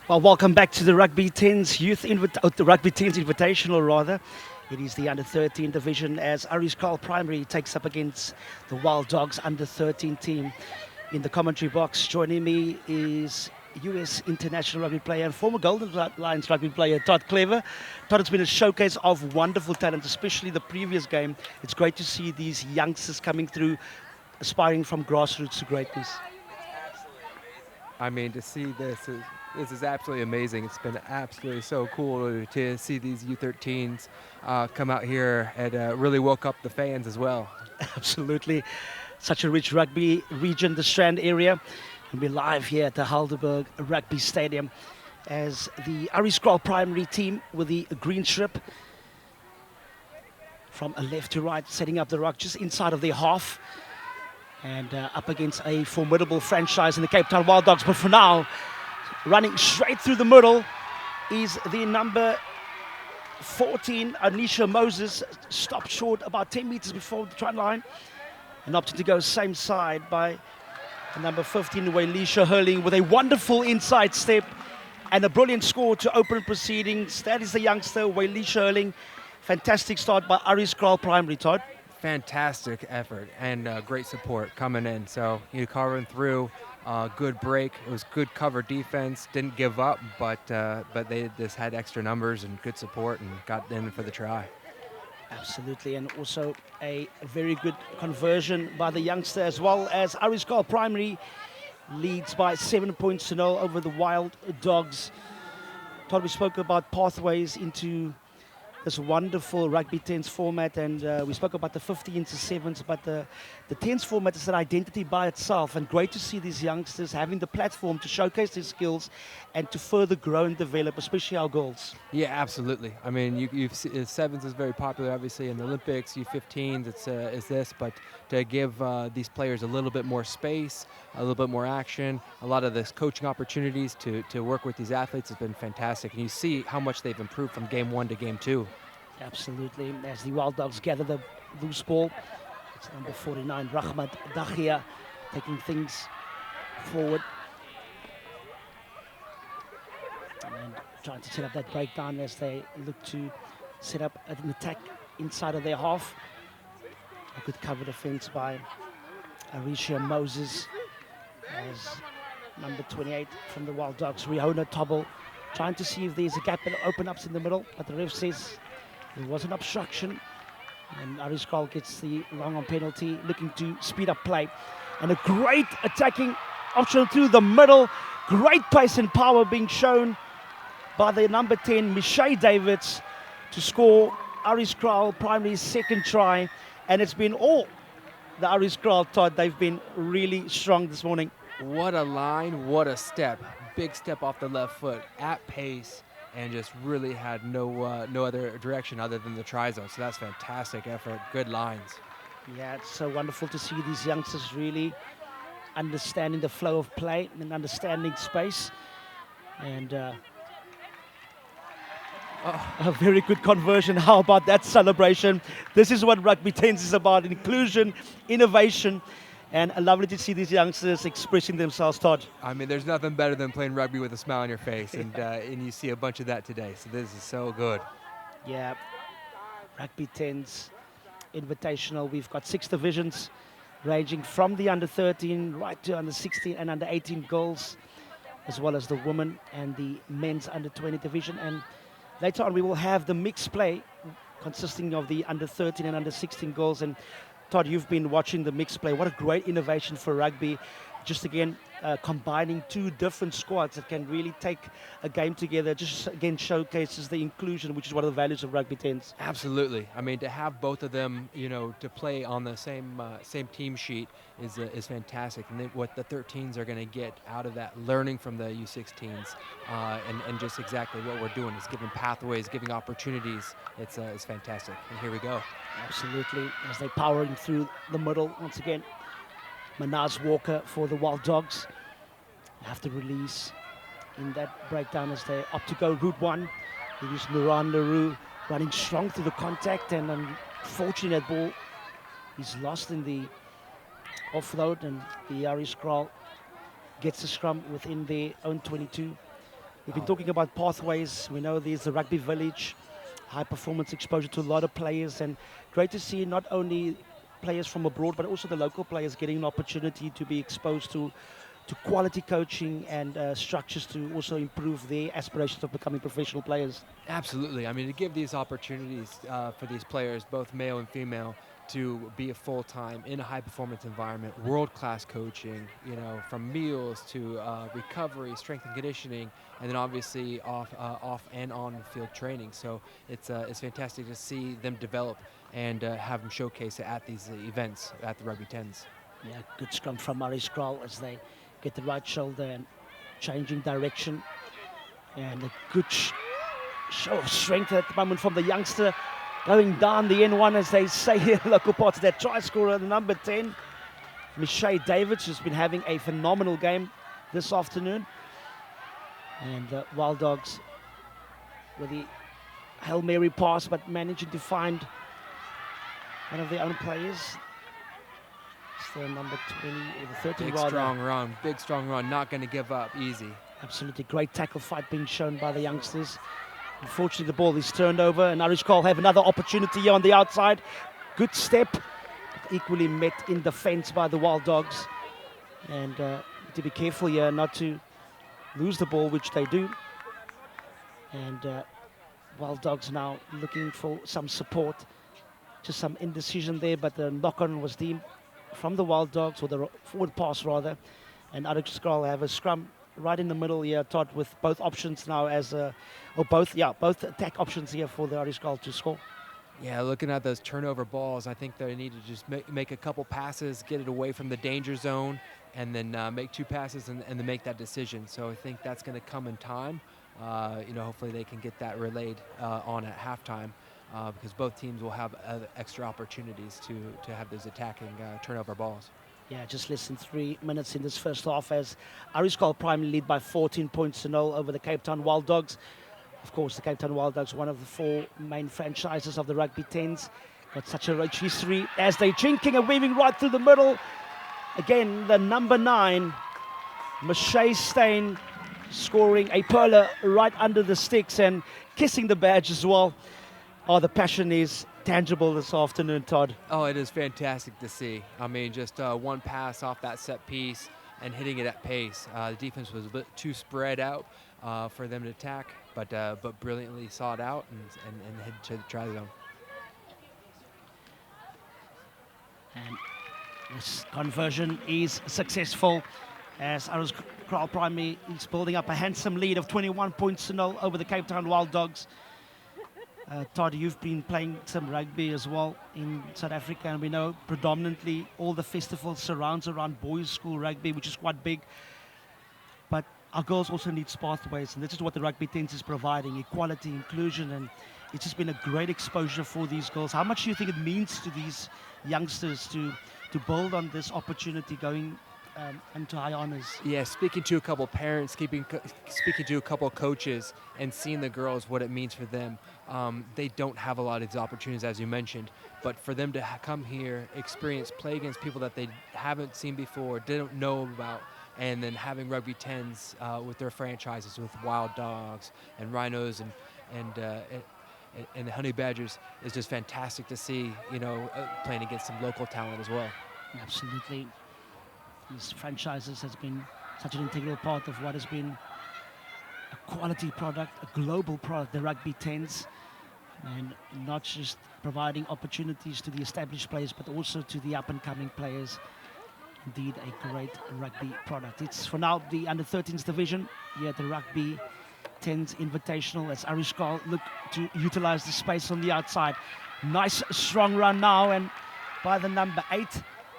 Well, welcome back to the Rugby 10s the Rugby 10s Invitational rather. It is the under 13 division as Arieskraal Primary takes up against the Wild Dogs under 13 team. In the commentary box, joining me is US international rugby player and former Golden Lions rugby player Todd Clever. Todd, it's been a showcase of wonderful talent, especially the previous game. It's great to see these youngsters coming through, aspiring from grassroots to greatness. I mean, to see this is absolutely amazing. It's been absolutely so cool to see these U13s come out here and really woke up the fans as well. Absolutely. Such a rich rugby region, the Strand area. And we're live here at the Heidelberg Rugby Stadium as the Arieskraal primary team with the green strip from a left to right, setting up the ruck just inside of their half. And up against a formidable franchise in the Cape Town Wild Dogs. But for now, running straight through the middle is the number 14, Anisha Moses, stopped short about 10 meters before the try line and opted to go same side by number 15, Waylisha Hurling, with a wonderful inside step and a brilliant score to open proceedings. That is the youngster, Waylisha Hurling. Fantastic start by Arieskraal Primary, Todd. Fantastic effort and great support coming in. So you covering through, good break. It was good cover defense. Didn't give up, but they just had extra numbers and good support and got in for the try. Absolutely, and also a very good conversion by the youngster, as well as Arieskraal Primary leads by 7 points to 0 over the Wild Dogs. Todd, we spoke about pathways into this wonderful rugby 10s format, and we spoke about the 15s to 7s, but the 10s format is an identity by itself, and great to see these youngsters having the platform to showcase their skills and to further grow and develop, especially our girls. Yeah, absolutely. I mean, you've sevens is very popular, obviously, in the Olympics. U15s, it's this, but to give these players a little bit more space, a little bit more action, a lot of this coaching opportunities to work with these athletes has been fantastic, and you see how much they've improved from game 1 to game 2. Absolutely. As the Wild Dogs gather the loose ball, it's number 49, Rahmat Daghia, taking things forward and trying to set up that breakdown as they look to set up an attack inside of their half. A good cover defense by Arisha Moses as number 28 from the Wild Dogs, Riona Tobble, trying to see if there's a gap that open up in the middle, but the ref says there was an obstruction, and Arieskraal gets the long on penalty, looking to speed up play. And a great attacking option through the middle. Great pace and power being shown by the number 10, Michelle Davids, to score Arieskraal Primary's second try. And it's been all the Arieskraal, Todd. They've been really strong this morning. What a line, what a step. Big step off the left foot, at pace, and just really had no other direction other than the try zone. So that's fantastic effort, good lines. Yeah, it's so wonderful to see these youngsters really understanding the flow of play and understanding space. And a very good conversion. How about that celebration? This is what Rugby 10s is about, inclusion, innovation, and lovely to see these youngsters expressing themselves, Todd. I mean, there's nothing better than playing rugby with a smile on your face, and you see a bunch of that today. So this is so good. Yeah, Rugby 10s Invitational. We've got 6 divisions, ranging from the under 13 right to under 16 and under 18 girls, as well as the women and the men's under 20 division. And later on, we will have the mixed play consisting of the under 13 and under 16 girls. And Todd, you've been watching the mixed play. What a great innovation for rugby. Just again, combining 2 different squads that can really take a game together. Just again showcases the inclusion, which is one of the values of Rugby 10s. Absolutely. I mean, to have both of them, to play on the same team sheet is fantastic. And what the 13s are going to get out of that, learning from the U16s, and just exactly what we're doing is giving pathways, giving opportunities. It's fantastic. And here we go. Absolutely, as they're powering through the middle once again. Manaz Walker for the Wild Dogs. Have to release in that breakdown as they opt to go route 1. It is Nuran LaRue running strong through the contact, and unfortunately that ball is lost in the offload, and the Arieskraal gets the scrum within their own 22. We've been talking about pathways. We know there's the rugby village, high performance exposure to a lot of players, and great to see not only players from abroad, but also the local players getting an opportunity to be exposed to quality coaching and structures to also improve their aspirations of becoming professional players. Absolutely. I mean, to give these opportunities for these players, both male and female, to be a full-time in a high-performance environment, world-class coaching, you know, from meals to recovery, strength and conditioning, and then obviously off and on field training. So it's fantastic to see them develop and have them showcase it at these events at the Rugby Tens. Yeah, good scrum from Arieskraal as they get the right shoulder and changing direction. And a good show of strength at the moment from the youngster, going down the N1, as they say here in local parts. That try scorer, the number 10, Michelle Davids, who's been having a phenomenal game this afternoon. And the Wild Dogs with the Hail Mary pass, but managing to find one of their own players. It's the number 20, or the 13 rather. Big strong run, not going to give up easy. Absolutely great tackle fight being shown by the youngsters. Unfortunately, the ball is turned over, and Arieskraal have another opportunity here on the outside. Good step, equally met in defense by the Wild Dogs. And to be careful here not to lose the ball, which they do. And Wild Dogs now looking for some support. Just some indecision there, but the knock-on was deemed from the Wild Dogs, or the forward pass rather. And Arieskraal have a scrum right in the middle here, Todd, with both options now both attack options here for the Arieskraal to score. Yeah, looking at those turnover balls, I think they need to just make a couple passes, get it away from the danger zone, and then make two passes and then make that decision. So I think that's going to come in time. Hopefully they can get that relayed on at halftime, because both teams will have extra opportunities to have those attacking turnover balls. Yeah, just less than 3 minutes in this first half as Arieskraal primarily lead by 14 points to 0 over the Cape Town Wild Dogs. Of course, the Cape Town Wild Dogs, one of the 4 main franchises of the Rugby Tens, got such a rich history as they're chinking and weaving right through the middle. Again, the number 9, Michelle Stain, scoring a perler right under the sticks and kissing the badge as well. Oh, the passion is tangible this afternoon, Todd. Oh, it is fantastic to see. I mean, just one pass off that set piece and hitting it at pace. The defense was a bit too spread out for them to attack, but brilliantly saw it out and headed to the try zone. And this conversion is successful as Arieskraal Primary is building up a handsome lead of 21 points to 0 over the Cape Town Wild Dogs. Todd, you've been playing some rugby as well in South Africa, and we know predominantly all the festivals surrounds around boys' school rugby, which is quite big. But our girls also need pathways, and this is what the Rugby Tens is providing: equality, inclusion, and it's just been a great exposure for these girls. How much do you think it means to these youngsters to build on this opportunity going into high honors? Yeah, speaking to a couple parents, speaking to a couple coaches, and seeing the girls, what it means for them. They don't have a lot of these opportunities, as you mentioned, but for them to come here, experience, play against people that they haven't seen before, didn't know about, and then having Rugby Tens with their franchises, with Wild Dogs and Rhinos and the Honey Badgers, is just fantastic to see, playing against some local talent as well. Absolutely. These franchises has been such an integral part of what has been a quality product, a global product, the Rugby Tens, and not just providing opportunities to the established players, but also to the up-and-coming players. Indeed, a great rugby product. It's for now the under-13s division here at the Rugby Tens Invitational as Arieskraal look to utilize the space on the outside. Nice strong run now, and by the number 8,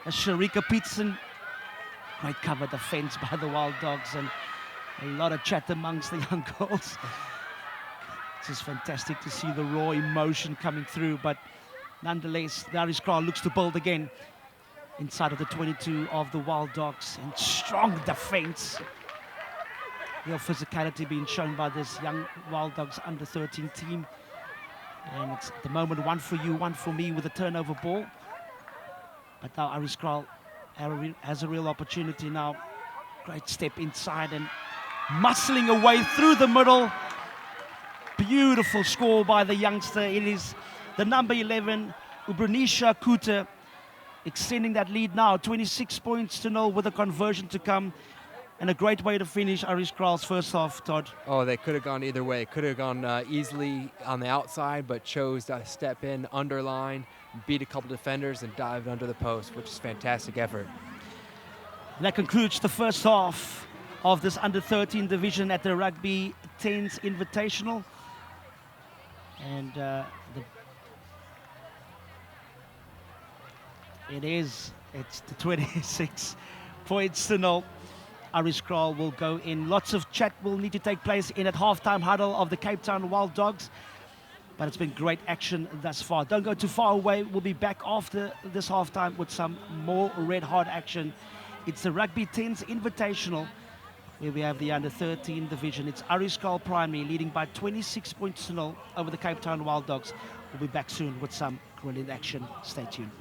Sharika Peterson. Great cover defense by the Wild Dogs, and a lot of chat amongst the young girls. It's just fantastic to see the raw emotion coming through, but nonetheless, the Arieskraal looks to build again inside of the 22 of the Wild Dogs, and strong defense. Real physicality being shown by this young Wild Dogs under 13 team. And it's at the moment 1 for you, 1 for me with a turnover ball. But now Arieskraal has a real opportunity now. Great step inside, and muscling away through the middle. Beautiful score by the youngster. It is the number 11, Ubranisha Kuta, extending that lead now, 26 points to 0 with a conversion to come. And a great way to finish Arieskraal's first half, Todd. Oh, they could have gone either way. Could have gone easily on the outside, but chose to step in, underline, beat a couple defenders, and dived under the post, which is fantastic effort. And that concludes the first half of this under-13 division at the Rugby 10s Invitational. And it's the 26 points to 0. Arieskraal will go in. Lots of chat will need to take place in at halftime huddle of the Cape Town Wild Dogs. But it's been great action thus far. Don't go too far away. We'll be back after this halftime with some more red-hot action. It's the Rugby 10s Invitational, where we have the under-13 division. It's Arieskraal Primary leading by 26 points to 0 over the Cape Town Wild Dogs. We'll be back soon with some brilliant action. Stay tuned.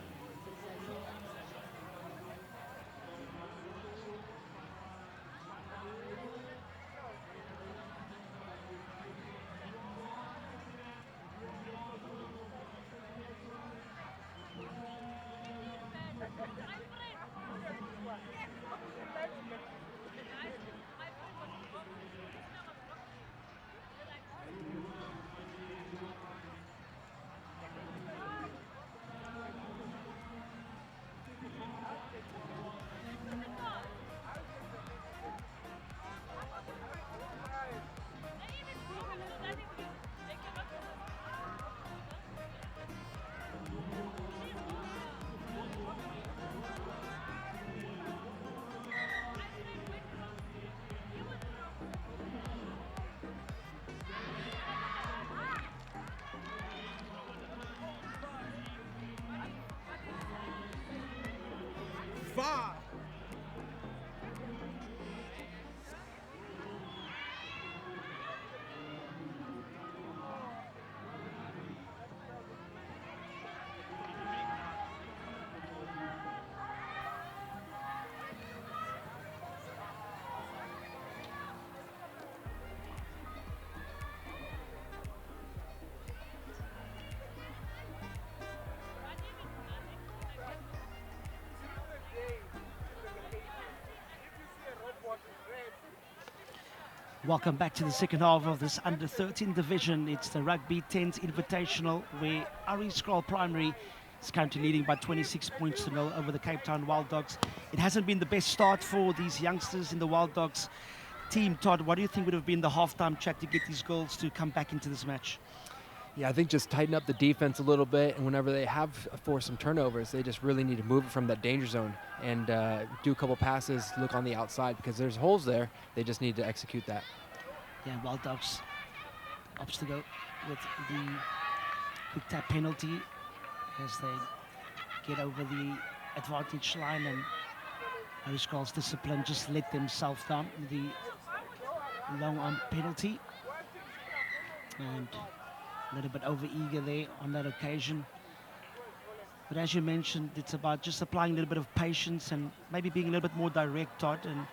Welcome back to the second half of this under-13 division. It's the Rugby 10s Invitational, where Arieskraal Primary is currently leading by 26 points to 0 over the Cape Town Wild Dogs. It hasn't been the best start for these youngsters in the Wild Dogs team. Todd, what do you think would have been the halftime chat to get these girls to come back into this match? Yeah, I think just tighten up the defense a little bit, and whenever they have forced some turnovers, they just really need to move it from that danger zone and do a couple passes, look on the outside, because there's holes there. They just need to execute that. Yeah, Wild Dogs opts to go with the quick tap penalty as they get over the advantage line, and Arieskraal's discipline just let themselves down with the long arm penalty. And a little bit over-eager there on that occasion. But as you mentioned, it's about just applying a little bit of patience and maybe being a little bit more direct, Todd. And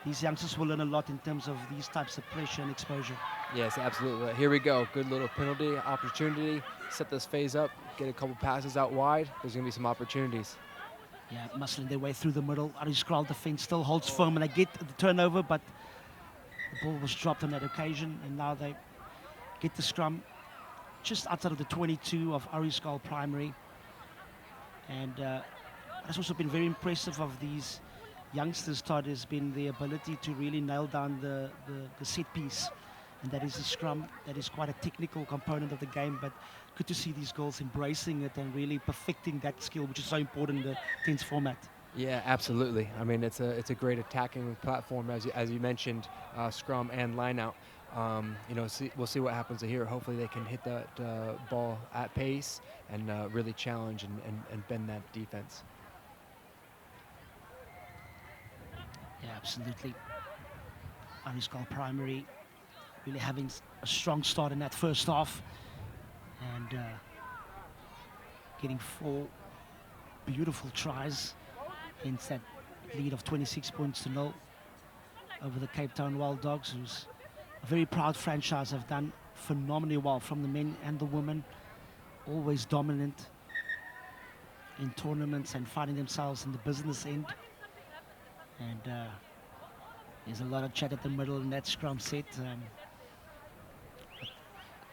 these youngsters will learn a lot in terms of these types of pressure and exposure. Yes, absolutely. Here we go. Good little penalty opportunity. Set this phase up, get a couple passes out wide. There's going to be some opportunities. Yeah, muscling their way through the middle. Arieskraal defense still holds firm, and they get the turnover, but the ball was dropped on that occasion, and now they get the scrum just outside of the 22 of Arieskraal Primary. And that's also been very impressive of these youngsters, Todd, has been the ability to really nail down the set piece. And that is a scrum. That is quite a technical component of the game, but good to see these girls embracing it and really perfecting that skill, which is so important in the 10s format. Yeah, absolutely. I mean, it's a great attacking platform, as you mentioned, scrum and line out. We'll see what happens here. Hopefully they can hit that ball at pace and really challenge and bend that defense. Yeah, absolutely. Arieskraal Primary really having a strong start in that first half and getting 4 beautiful tries, hence that lead of 26 points to 0 over the Cape Town Wild Dogs, who's a very proud franchise, have done phenomenally well from the men and the women, always dominant in tournaments and finding themselves in the business end. And there's a lot of chat at the middle in that scrum set.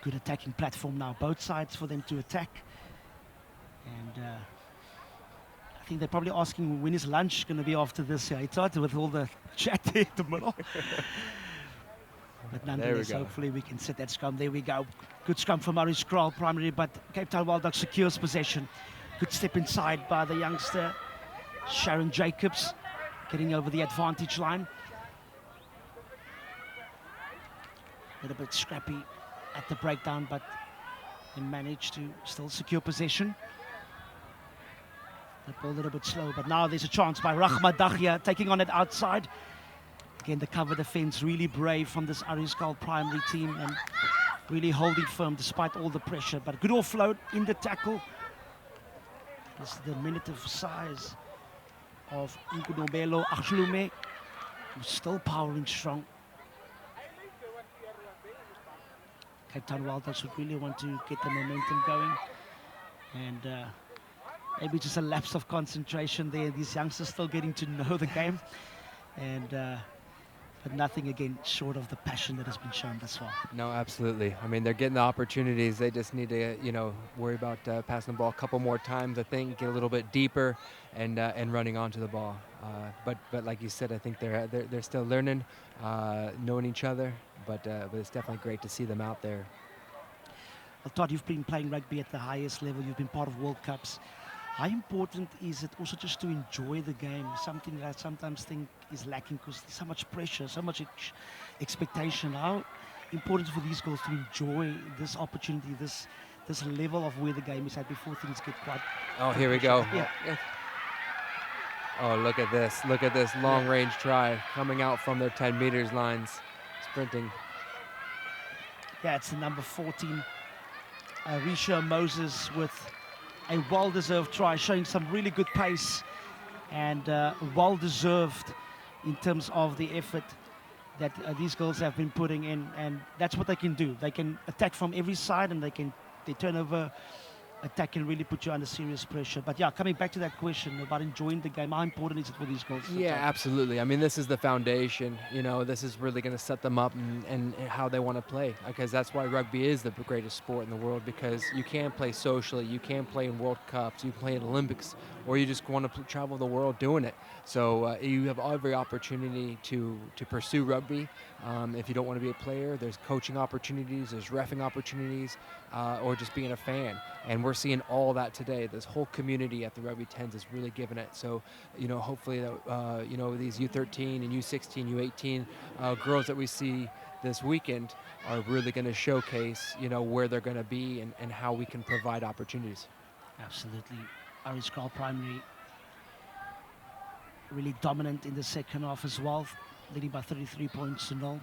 Good attacking platform now, both sides for them to attack. And I think they're probably asking when is lunch going to be after this. Yeah, it's hard with all the chat there in the middle. But nonetheless, hopefully we can set that scrum. There we go. Good scrum from Arieskraal primary, but Cape Town Wild Dogs secures possession. Good step inside by the youngster Sharon Jacobs, getting over the advantage line. A little bit scrappy at the breakdown, but they managed to still secure possession. The ball a little bit slow, but now there's a chance by Rahma Daghia taking on it outside. Again, the cover defense really brave from this Arieskraal primary team and really holding firm despite all the pressure. But good offload in the tackle. This is the diminutive size of Nkunobelo Achlume, who's still powering strong. Cape Town Wild Dogs would really want to get the momentum going. And maybe just a lapse of concentration there. These youngsters still getting to know the game. And but nothing again short of the passion that has been shown thus far. No, absolutely. I mean, they're getting the opportunities. They just need to, worry about passing the ball a couple more times. I think get a little bit deeper and running onto the ball. But like you said, I think they're still learning, knowing each other. But it's definitely great to see them out there. Well, Todd, you've been playing rugby at the highest level. You've been part of World Cups. How important is it also just to enjoy the game? Something that I sometimes think is lacking because there's so much pressure, so much expectation. How important for these girls to enjoy this opportunity, this level of where the game is at before things get quite... Oh, here we go. Yeah. Oh, look at this. Look at this long-range try coming out from their 10 meters lines, sprinting. Yeah, it's the number 14, Risha Moses, with a well-deserved try, showing some really good pace and well-deserved in terms of the effort that these girls have been putting in, and that's what they can do. They can attack from every side, and they turn over attack and really put you under serious pressure. But yeah, coming back to that question about enjoying the game, how important is it for these girls? Yeah, absolutely. I mean, this is the foundation. This is really going to set them up and how they want to play, because that's why rugby is the greatest sport in the world, because you can play socially, you can play in World Cups, you play in Olympics, or you just want to travel the world doing it. So you have every opportunity to pursue rugby. If you don't want to be a player, there's coaching opportunities, there's reffing opportunities, or just being a fan. And we're seeing all that today. This whole community at the Rugby 10s is really giving it. So, hopefully that, these U13 and U16, U18 girls that we see this weekend are really going to showcase, where they're going to be and how we can provide opportunities. Absolutely. Arieskraal primary really dominant in the second half as well, leading by 33 points to 0.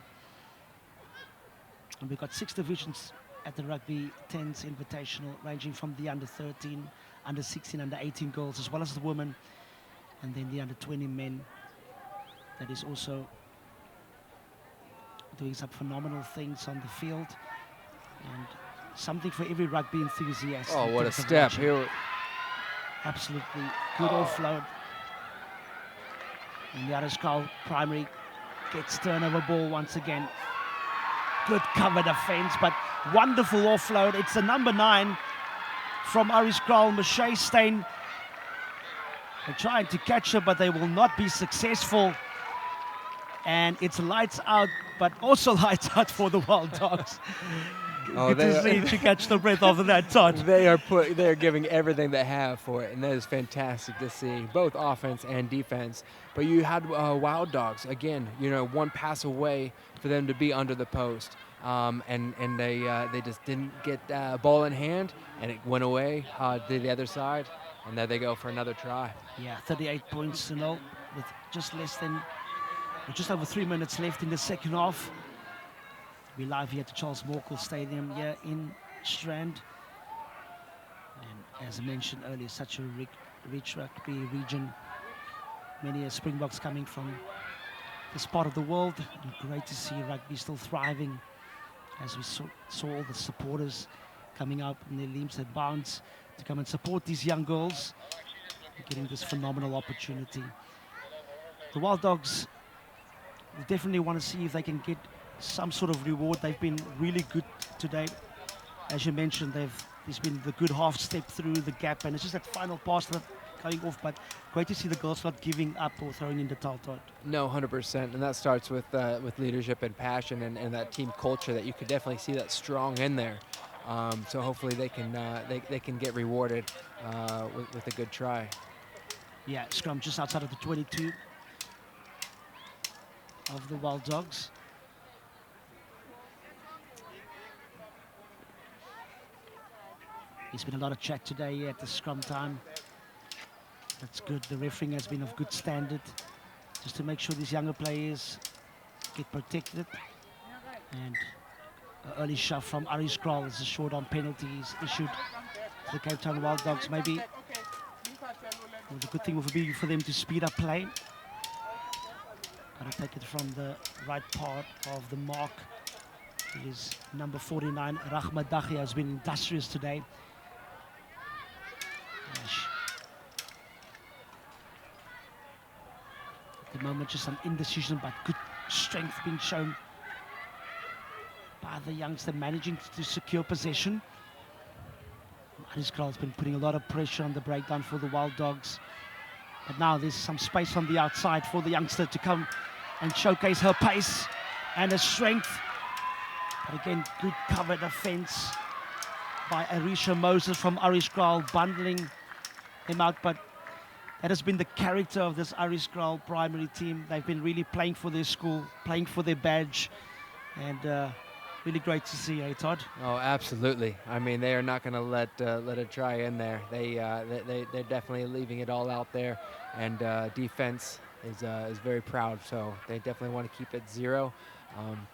And we've got 6 divisions at the Rugby 10s Invitational, ranging from the under 13, under 16, under 18 girls, as well as the women, and then the under 20 men. That is also doing some phenomenal things on the field, and something for every rugby enthusiast. Oh, what a step here! Absolutely good offload. And the Arieskraal primary gets turnover ball once again. Good cover defense, but wonderful offload. It's the number 9 from Arieskraal, Michelle Stein. They're trying to catch her, but they will not be successful. And it's lights out, but also lights out for the Wild Dogs. Good to see to catch the breath of that touch. They are giving everything they have for it, and that is fantastic to see, both offense and defense. But you had Wild Dogs again. One pass away for them to be under the post, and they just didn't get ball in hand, and it went away to the other side, and there they go for another try. Yeah, 38 points to 0 with just over 3 minutes left in the second half. We're live here at the Charles Morkel Stadium here in Strand. And as I mentioned earlier, such a rich rugby region. Many Springboks coming from this part of the world. And great to see rugby still thriving, as we saw all the supporters coming out in their leaps and bounds to come and support these young girls, getting this phenomenal opportunity. The Wild Dogs definitely want to see if they can get some sort of reward. They've been really good today. As you mentioned, there's been the good half step through the gap, and it's just that final pass that going off, but great to see the girls not giving up or throwing in the towel. No, 100%, and that starts with leadership and passion and that team culture that you could definitely see that strong in there. So hopefully they can get rewarded with a good try. Yeah, scrum just outside of the 22 of the Wild Dogs. There's been a lot of chat today at the scrum time. That's good. The refereeing has been of good standard, just to make sure these younger players get protected. And an early shove from Arieskraal as a short on penalties issued to the Cape Town Wild Dogs. Maybe the good thing would be for them to speed up play. Gotta take it from the right part of the mark. It is number 49, Rahma Daghia, has been industrious today. At the moment, just some indecision, but good strength being shown by the youngster, managing to secure possession. Arieskraal has been putting a lot of pressure on the breakdown for the Wild Dogs. But now there's some space on the outside for the youngster to come and showcase her pace and her strength. But again, good cover defense by Arisha Moses from Arieskraal, bundling him out. But that has been the character of this Arieskraal primary team. They've been really playing for their school, playing for their badge, and really great to see, Todd? Oh, absolutely. I mean, they are not going to let a try in there. They're definitely leaving it all out there, and defense is very proud. So they definitely want to keep it 0.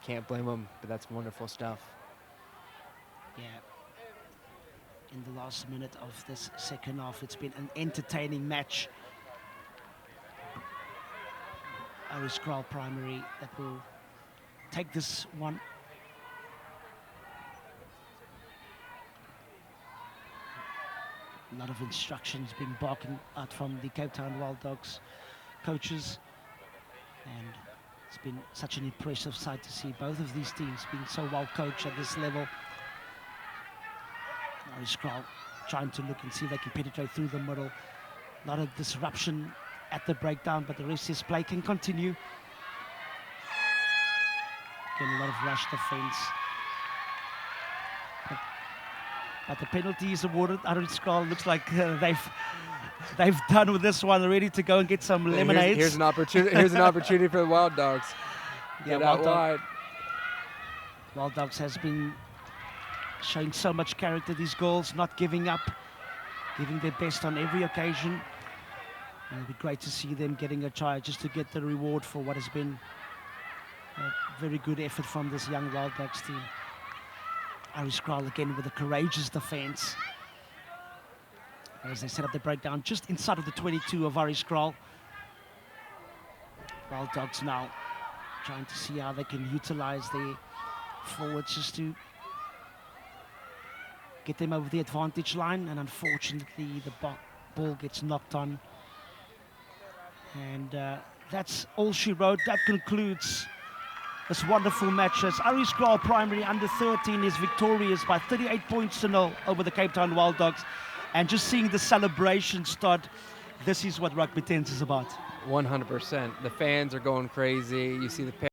Can't blame them, but that's wonderful stuff. Yeah. In the last minute of this second half, it's been an entertaining match. Arieskraal primary that will take this one. A lot of instructions being barking out from the Cape Town Wild Dogs coaches, and it's been such an impressive sight to see both of these teams being so well coached at this level. Arieskraal trying to look and see if they can penetrate through the middle. A lot of disruption at the breakdown, but the rest of this play can continue. Again, a lot of rush defense. But the penalty is awarded. Arieskraal looks like they've done with this one, ready to go and get some lemonades. Here's an opportunity. Here's an opportunity for the Wild Dogs. Yeah, Get out wide. Wild Dogs has been showing so much character. These girls not giving up, giving their best on every occasion. And it'll be great to see them getting a try just to get the reward for what has been a very good effort from this young Wild Dogs team. Arieskraal again with a courageous defense as they set up the breakdown just inside of the 22 of Arieskraal. Wild Dogs now trying to see how they can utilize their forwards just to get them over the advantage line, and unfortunately the ball gets knocked on. And that's all she wrote. That concludes this wonderful match as Arieskraal Primary under 13 is victorious by 38 points to 0 over the Cape Town Wild Dogs. And just seeing the celebration start, this is what Rugby 10 is about. 100%. The fans are going crazy. You see the